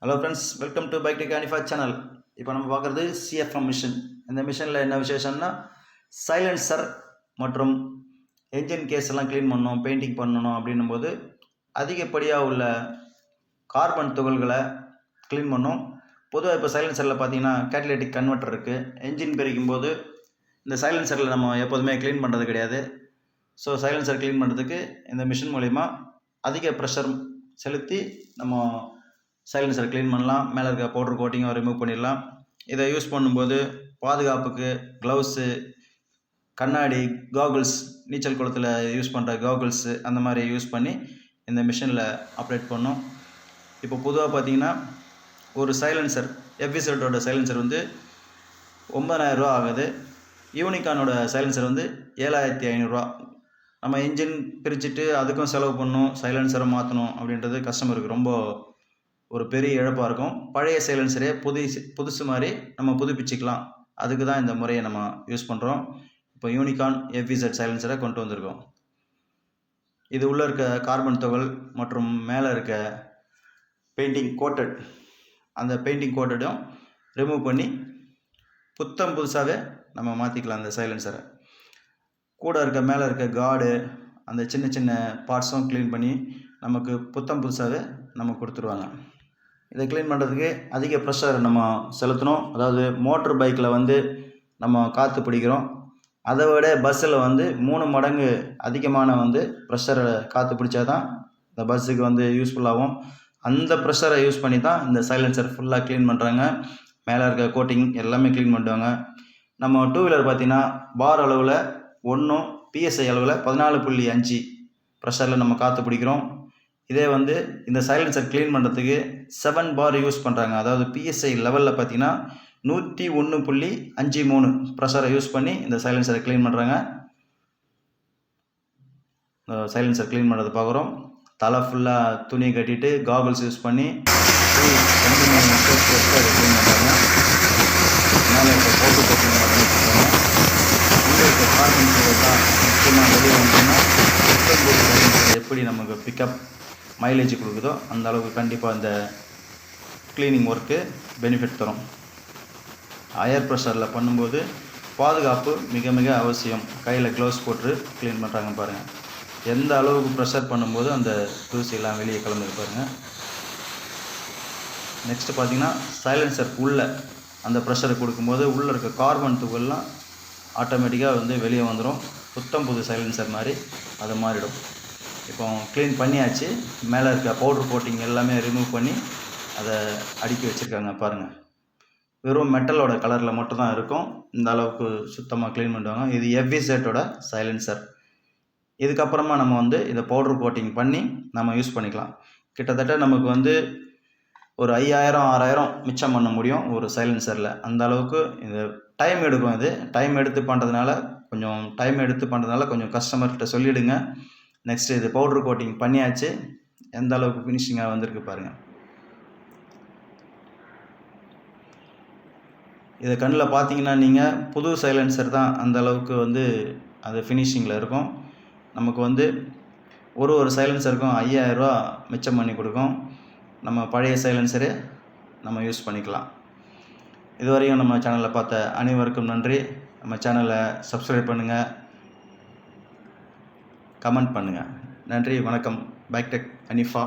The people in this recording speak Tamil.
Hello friends, welcome to bike tech Anifa channel. இப்போ நம்ம பார்க்குறது சிஎஃப்எம் மிஷின். இந்த மிஷினில் என்ன விசேஷம்னா, சைலன்சர் மற்றும் என்ஜின் கேஸ் எல்லாம் க்ளீன் பண்ணணும், பெயிண்டிங் பண்ணணும் அப்படின்னும் போது அதிகப்படியாக உள்ள கார்பன் துகள்களை க்ளீன் பண்ணணும். பொதுவாக இப்போ சைலன்சரில் பார்த்தீங்கன்னா கேட்டலிட்டிக் கன்வெர்ட்டர் இருக்குது. என்ஜின் பிரிக்கும் போது இந்த சைலன்சரில் நம்ம எப்போதுமே க்ளீன் பண்ணுறது கிடையாது. ஸோ சைலன்சர் க்ளீன் பண்ணுறதுக்கு இந்த மிஷின் மூலிமா அதிக ப்ரெஷர் செலுத்தி நம்ம சைலன்சர் க்ளீன் பண்ணலாம். மேலே இருக்க பவுடர் கோட்டிங்கும் ரிமூவ் பண்ணிடலாம். இதை யூஸ் பண்ணும்போது பாதுகாப்புக்கு க்ளவுஸு, கண்ணாடி, காகுல்ஸ், நீச்சல் குளத்தில் யூஸ் பண்ணுற காகுல்ஸு அந்த மாதிரி யூஸ் பண்ணி இந்த மிஷினில் ஆப்ரேட் பண்ணோம். இப்போ பொதுவாக பார்த்தீங்கன்னா ஒரு சைலன்சர் எஃபிசோடோட சைலன்சர் வந்து 9,000 ரூபா ஆகுது. யூனிகானோட சைலன்சர் வந்து 7,500 நம்ம இன்ஜின் பிரிச்சுட்டு அதுக்கும் செலவு பண்ணணும், சைலன்சரை மாற்றணும் அப்படின்றது கஸ்டமருக்கு ரொம்ப ஒரு பெரிய இழப்பாக இருக்கும். பழைய சைலன்சரே புதுசு மாதிரி நம்ம புதுப்பிச்சுக்கலாம். அதுக்கு தான் இந்த முறையை நம்ம யூஸ் பண்ணுறோம். இப்போ யூனிகான் எஃபிசெட் சைலன்சரை கொண்டு வந்திருக்கோம். இது உள்ளே இருக்க கார்பன் துகள் மற்றும் மேலே இருக்க பெயிண்டிங் கோட்டட், அந்த பெயிண்டிங் கோட்டடும் ரிமூவ் பண்ணி புத்தம் புதுசாகவே நம்ம மாற்றிக்கலாம். அந்த சைலன்சரை கூட இருக்க மேலே இருக்க கார்டு, அந்த சின்ன சின்ன பார்ட்ஸும் க்ளீன் பண்ணி நமக்கு புத்தம் புதுசாகவே நம்ம கொடுத்துருவாங்க. இதை க்ளீன் பண்ணுறதுக்கு அதிக ப்ரெஷர் நம்ம செலுத்தணும். அதாவது மோட்ரு பைக்கில் வந்து நம்ம காற்று பிடிக்கிறோம், அதை விட பஸ்ஸில் வந்து 3 மடங்கு அதிகமான ப்ரெஷரை காற்று பிடிச்சா தான் இந்த பஸ்ஸுக்கு யூஸ்ஃபுல்லாகும். அந்த ப்ரெஷரை யூஸ் பண்ணி தான் இந்த சைலன்சர் ஃபுல்லாக க்ளீன் பண்ணுறாங்க. மேலே இருக்க கோட்டிங் எல்லாமே க்ளீன் பண்ணுவாங்க. நம்ம டூ வீலர் பார்த்திங்கன்னா பார் அளவில் 1, பிஎஸ்ஐ அளவில் 14.5 ப்ரெஷரில் நம்ம காற்று பிடிக்கிறோம். இதே இந்த சைலன்சர் க்ளீன் பண்ணுறதுக்கு 7 பார் யூஸ் பண்ணுறாங்க. அதாவது பிஎஸ்ஐ லெவலில் பார்த்தீங்கன்னா 101.53 ப்ரெஷரை யூஸ் பண்ணி இந்த சைலன்சரை க்ளீன் பண்ணுறாங்க. சைலன்சர் க்ளீன் பண்ணுறது பார்க்குறோம். தலை ஃபுல்லாக துணி கட்டிட்டு காகுல்ஸ் யூஸ் பண்ணி க்ளீன் பண்ணுறாங்க. மேலே இருக்க போட்டு போட்டுருக்காங்க. உள்ளே இருக்க கார்பன் தான் முக்கியமாக வெளியே வந்தோம்னா எப்படி நமக்கு பிக்கப் மைலேஜ் கொடுக்குதோ அந்த அளவுக்கு கண்டிப்பாக இந்த க்ளீனிங் ஒர்க்கு பெனிஃபிட் தரும். ஹையர் ப்ரெஷரில் பண்ணும்போது பாதுகாப்பு மிக மிக அவசியம். கையில் க்ளவுஸ் போட்டு க்ளீன் பண்ணுறாங்க பாருங்கள். எந்த அளவுக்கு ப்ரெஷர் பண்ணும்போது அந்த தூசியெல்லாம் வெளியே கிளம்புது பாருங்கள். நெக்ஸ்ட்டு பார்த்திங்கன்னா சைலன்சர் உள்ளே அந்த ப்ரெஷரை கொடுக்கும்போது உள்ளே இருக்க கார்பன் துகள்லாம் ஆட்டோமேட்டிக்காக வெளியே வந்துடும். புத்தம் புது சைலன்சர் மாதிரி அது மாறிடும். இப்போ க்ளீன் பண்ணியாச்சு. மேலே இருக்க பவுட்ரு கோட்டிங் எல்லாமே ரிமூவ் பண்ணி அதை அடுக்கி வச்சுருக்காங்க பாருங்கள். வெறும் மெட்டலோட கலரில் மட்டும் தான் இருக்கும். இந்த அளவுக்கு சுத்தமாக க்ளீன் பண்ணுவாங்க. இது எஃபிசெட்டோட சைலன்சர். இதுக்கப்புறமா நம்ம இதை பவுட்ரு கோட்டிங் பண்ணி நம்ம யூஸ் பண்ணிக்கலாம். கிட்டத்தட்ட நமக்கு ஒரு 5,000 6,000 மிச்சம் பண்ண முடியும் ஒரு சைலன்சரில். அந்த அளவுக்கு இது டைம் எடுக்கும். இது டைம் எடுத்து பண்ணுறதுனால கொஞ்சம் கஸ்டமர்கிட்ட சொல்லிவிடுங்க. நெக்ஸ்ட்டு இது பவுட்ரு கோட்டிங் பண்ணியாச்சு. எந்த அளவுக்கு ஃபினிஷிங்காக வந்திருக்கு பாருங்கள். இதை கண்ணில் பார்த்தீங்கன்னா நீங்கள் புது சைலன்சர் தான் அந்த அளவுக்கு அது ஃபினிஷிங்கில் இருக்கும். நமக்கு ஒரு சைலன்சருக்கும் 5,000 ரூபா மிச்சம் பண்ணி கொடுக்கும். நம்ம பழைய சைலன்சரே நம்ம யூஸ் பண்ணிக்கலாம். இதுவரையும் நம்ம சேனலை பார்த்த அனைவருக்கும் நன்றி. நம்ம சேனலை சப்ஸ்கிரைப் பண்ணுங்கள், கமெண்ட் பண்ணுங்கள். நன்றி, வணக்கம். Bike tech Hanifa.